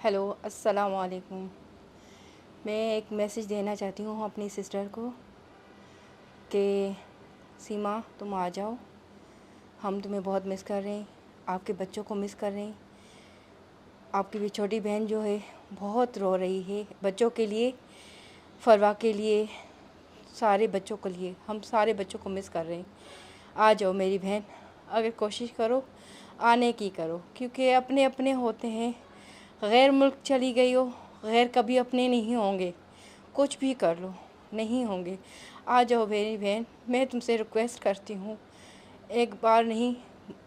Hello, السلام علیکم۔ میں ایک میسیج دینا چاہتی ہوں اپنی سسٹر کو کہ سیما تم آ جاؤ، ہم تمہیں بہت مس کر رہے ہیں، آپ کے بچوں کو مس کر رہے ہیں۔ آپ کی بھی چھوٹی بہن جو ہے بہت رو رہی ہے بچوں کے لیے، فروا کے لیے، سارے بچوں کے لیے، ہم سارے بچوں کو مس کر رہے ہیں۔ آ جاؤ میری بہن، اگر کوشش کرو آنے کی کرو، کیونکہ اپنے اپنے ہوتے ہیں۔ غیر ملک چلی گئی ہو، غیر کبھی اپنے نہیں ہوں گے، کچھ بھی کر لو نہیں ہوں گے۔ آ جاؤ میری بہن، میں تم سے ریکویسٹ کرتی ہوں، ایک بار نہیں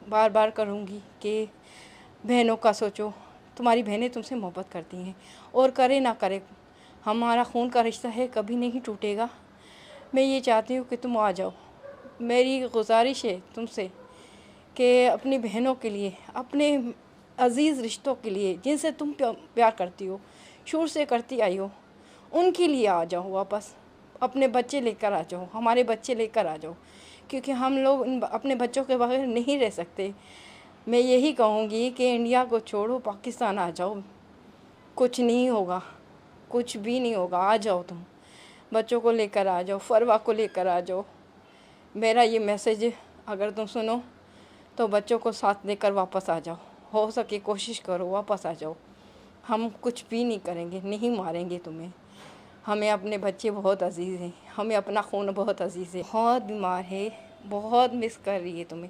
بار بار کروں گی کہ بہنوں کا سوچو، تمہاری بہنیں تم سے محبت کرتی ہیں، اور کرے نہ کرے ہمارا خون کا رشتہ ہے، کبھی نہیں ٹوٹے گا۔ میں یہ چاہتی ہوں کہ تم آ جاؤ، میری گزارش ہے تم سے کہ اپنی بہنوں کے لیے، اپنے عزیز رشتوں کے لیے جن سے تم پیار کرتی ہو، شروع سے کرتی آئی ہو، ان کے لیے آ جاؤ واپس، اپنے بچے لے کر آ جاؤ، ہمارے بچے لے کر آ جاؤ، کیونکہ ہم لوگ اپنے بچوں کے بغیر نہیں رہ سکتے۔ میں یہی کہوں گی کہ انڈیا کو چھوڑو، پاکستان آ جاؤ، کچھ نہیں ہوگا، کچھ بھی نہیں ہوگا، آ جاؤ تم، بچوں کو لے کر آ جاؤ، فروا کو لے کر آ جاؤ۔ میرا یہ میسیج اگر تم سنو تو بچوں کو ساتھ لے کر واپس آ جاؤ، ہو سکے کوشش کرو واپس آ جاؤ۔ ہم کچھ بھی نہیں کریں گے، نہیں ماریں گے تمہیں، ہمیں اپنے بچے بہت عزیز ہیں، ہمیں اپنا خون بہت عزیز ہے۔ بہت بیمار ہے، بہت مس کر رہی ہے تمہیں،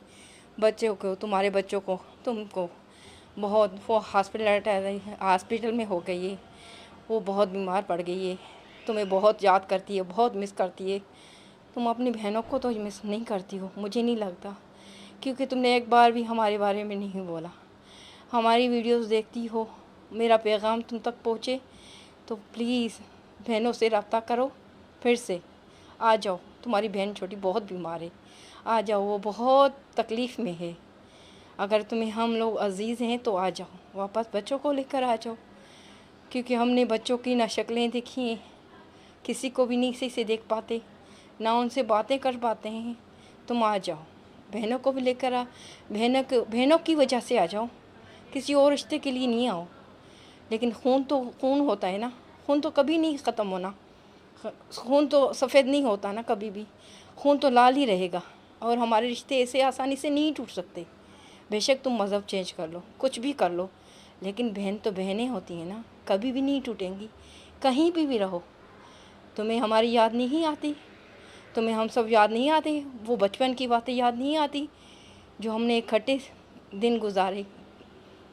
بچوں کو، تمہارے بچوں کو، تم کو بہت۔ وہ ہاسپٹل میں ہو گئی ہے، وہ بہت بیمار پڑ گئی ہے، تمہیں بہت یاد کرتی ہے، بہت مس کرتی ہے۔ تم اپنی بہنوں کو تو مس نہیں کرتی ہو، مجھے نہیں لگتا، کیونکہ تم نے ایک بار بھی ہمارے بارے میں نہیں بولا۔ ہماری ویڈیوز دیکھتی ہو، میرا پیغام تم تک پہنچے تو پلیز بہنوں سے رابطہ کرو، پھر سے آ جاؤ۔ تمہاری بہن چھوٹی بہت بیمار ہے، آ جاؤ، وہ بہت تکلیف میں ہے۔ اگر تمہیں ہم لوگ عزیز ہیں تو آ جاؤ واپس، بچوں کو لے کر آ جاؤ، کیونکہ ہم نے بچوں کی نہ شکلیں دیکھی ہیں، کسی کو بھی نہیں صحیح سے دیکھ پاتے، نہ ان سے باتیں کر پاتے ہیں۔ تم آ جاؤ، بہنوں کو بھی لے کر بہنوں کی وجہ سے آ جاؤ، کسی اور رشتے کے لیے نہیں آؤ۔ لیکن خون تو خون ہوتا ہے نا، خون تو کبھی نہیں ختم ہونا، خون تو سفید نہیں ہوتا نا کبھی بھی، خون تو لال ہی رہے گا، اور ہمارے رشتے ایسے آسانی سے نہیں ٹوٹ سکتے۔ بے شک تم مذہب چینج کر لو، کچھ بھی کر لو، لیکن بہن تو بہنیں ہوتی ہیں نا، کبھی بھی نہیں ٹوٹیں گی، کہیں بھی رہو۔ تمہیں ہماری یاد نہیں آتی؟ تمہیں ہم سب یاد نہیں آتے؟ وہ بچپن کی باتیں یاد نہیں آتی جو ہم نے اکٹھے دن گزارے،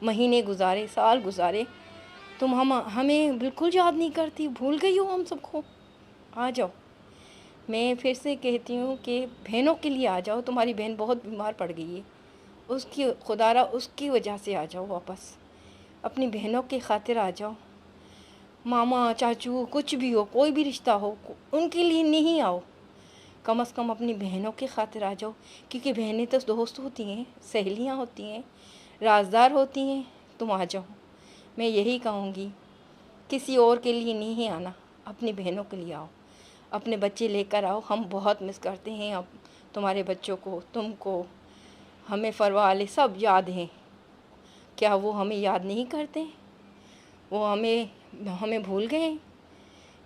مہینے گزارے، سال گزارے؟ تم ہمیں بالکل یاد نہیں کرتی، بھول گئی ہو ہم سب کو؟ آ جاؤ، میں پھر سے کہتی ہوں کہ بہنوں کے لیے آ جاؤ، تمہاری بہن بہت بیمار پڑ گئی ہے، اس کی خدا را اس کی وجہ سے آ جاؤ واپس، اپنی بہنوں کی خاطر آ جاؤ۔ ماما، چاچو، کچھ بھی ہو، کوئی بھی رشتہ ہو، ان کے لیے نہیں آؤ، کم از کم اپنی بہنوں کی خاطر آ جاؤ، کیونکہ بہنیں تو دوست ہوتی ہیں، سہیلیاں ہوتی ہیں، رازدار ہوتی ہیں۔ تم آ جاؤ، میں یہی کہوں گی، کسی اور کے لیے نہیں آنا، اپنی بہنوں کے لیے آؤ، اپنے بچے لے کر آؤ۔ ہم بہت مس کرتے ہیں اب تمہارے بچوں کو، تم کو، ہمیں فروا والے سب یاد ہیں۔ کیا وہ ہمیں یاد نہیں کرتے؟ وہ ہمیں بھول گئے؟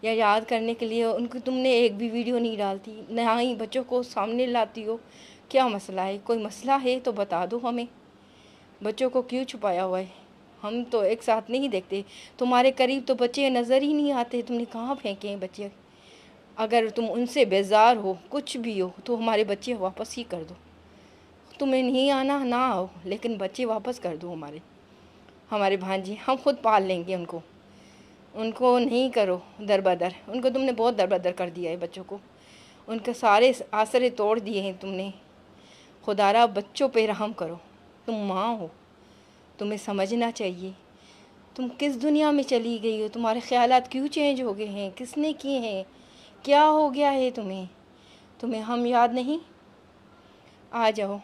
یا یاد کرنے کے لیے ان کو تم نے ایک بھی ویڈیو نہیں ڈالتی، نہ ہی بچوں کو سامنے لاتی ہو؟ کیا مسئلہ ہے؟ کوئی مسئلہ ہے تو بتا دو ہمیں، بچوں کو کیوں چھپایا ہوا ہے؟ ہم تو ایک ساتھ نہیں دیکھتے، تمہارے قریب تو بچے نظر ہی نہیں آتے، تم نے کہاں پھینکے ہیں بچے؟ اگر تم ان سے بیزار ہو، کچھ بھی ہو، تو ہمارے بچے واپس ہی کر دو۔ تمہیں نہیں آنا نہ آؤ، لیکن بچے واپس کر دو ہمارے بھانجے، ہم خود پال لیں گے ان کو نہیں کرو در بدر، ان کو تم نے بہت در بدر کر دیا ہے بچوں کو، ان کے سارے آسرے توڑ دیے ہیں تم نے۔ خدا را بچوں پہ رحم کرو، تم ماں ہو، تمہیں سمجھنا چاہیے، تم کس دنیا میں چلی گئی ہو؟ تمہارے خیالات کیوں چینج ہو گئے ہیں؟ کس نے کیے ہیں؟ کیا ہو گیا ہے تمہیں ہم یاد نہیں؟ آ جاؤ۔